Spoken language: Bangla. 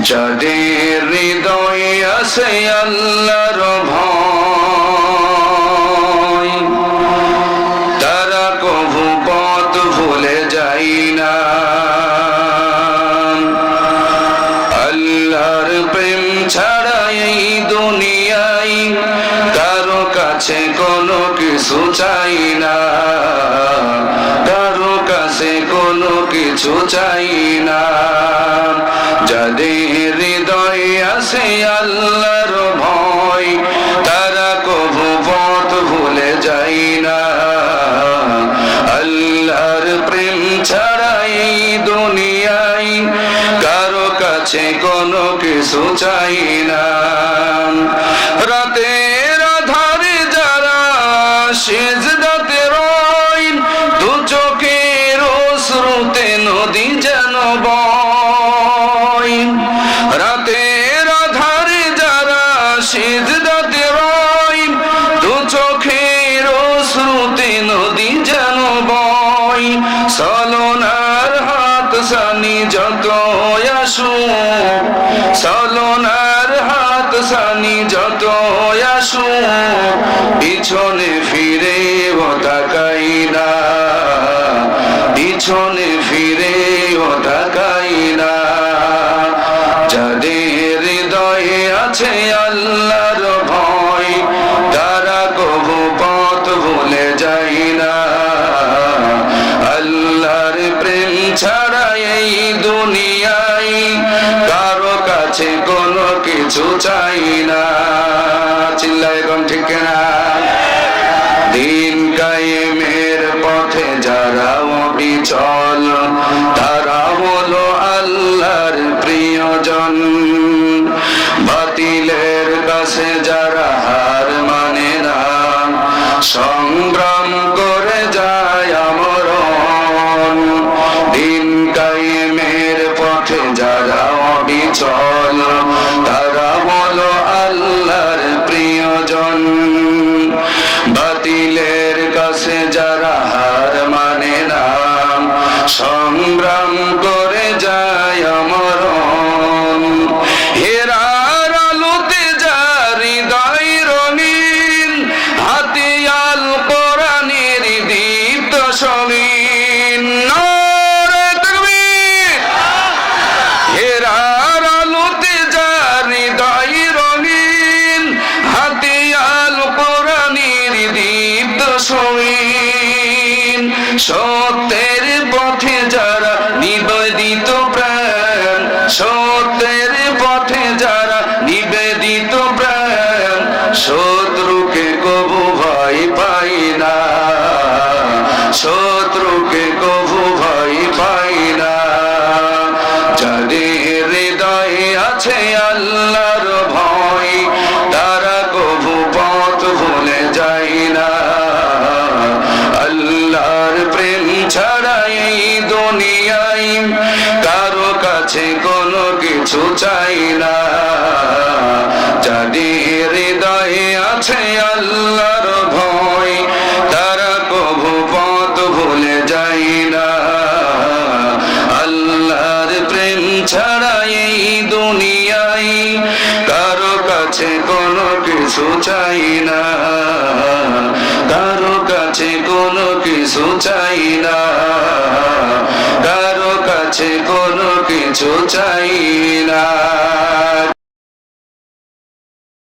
যাদের হৃদয়ে আছে আল্লাহর ভয়, তারা কভু পথ ভুলে যায় না। আল্লাহর প্রেম ছাড়া এই দুনিয়ায় কারো কাছে কোনো কিছু চাই না, কারো কাছে কোনো কিছু চাই না। যাদের হৃদয়ে আছে আল্লাহর ভয়, তারা কভু পথ ভুলে যায় না। আল্লাহর প্রেম ছাড়া এই দুনিয়ায় কারো কাছে কোনো কিছু চাই না। রাতের আধারে যারা সিজদাতে রয়, দু চোখের অশ্রুতে নদী যেন বয়। রাতের আধারে যারা সিজদাতে রয়, দু চোখের অশ্রুতে নদী যেন বয়। ছলনার হাত সানি যত আসুক, ছলনার হাত সানি যত আসুক, পিছনে ফিরে ও তাকাই না, পিছনে ফিরে ও তাকাই না। যাদের হৃদয়ে আছে আল্লাহর ভয়, তারা কভু পথ ভুলে যায় না। আল্লাহর প্রেম ছাড়া এই দুনিয়ায় কারো কাছে কোনো কিছু চাই না। চিল্লায় এখন ঠিক না? দিন কায়েমের পথে যারা অবিচল, তারা হলো আল্লাহর প্রিয়জন। বাতিলের কাছে যারা হার মানে না, সংগ্রাম করে যায় আমরণ। দিন কায়েমের পথে যারা অবিচল, তারা হলো আল্লাহর প্রিয়জন। বাতিলের কাছে যারা হার মানে না, সংগ্রাম করে যায় আমরণ। হেরার আলোতে যার হৃদয় রঙিন, হাতে আল কোরআনের দীপ্ত সঙ্গীন। নারে তাকবীর! হেরার আলোতে যার হৃদয় রঙিন, হাতে আল কোরআনের দীপ্ত সঙ্গীন। সত্যের পথে যারা নিবেদিত প্রাণ, সত্যের পথে যারা নিবেদিত প্রাণ, শত্রুকে কভু ভয় পাই না, শত্রুকে কভু ভয় পাই না। যাদের হৃদয়ে আছে আল্লাহর ভয়, তারা কভু পথ ভুলে যায় না। আল্লাহর প্রেম ছাড়া এই দুনিয়ায় কারো কাছে কোনো কিছু চাই না। যাদের হৃদয়ে আছে আল্লাহর ভয়, তারা কভু পথ ভুলে যায় না। আল্লাহর প্রেম ছাড়া এই দুনিয়ায় কারো কাছে কোনো কিছু চাই না, কারো কাছে কোনো কিছু চাই না, কারো কাছে কোনো কিছু চাই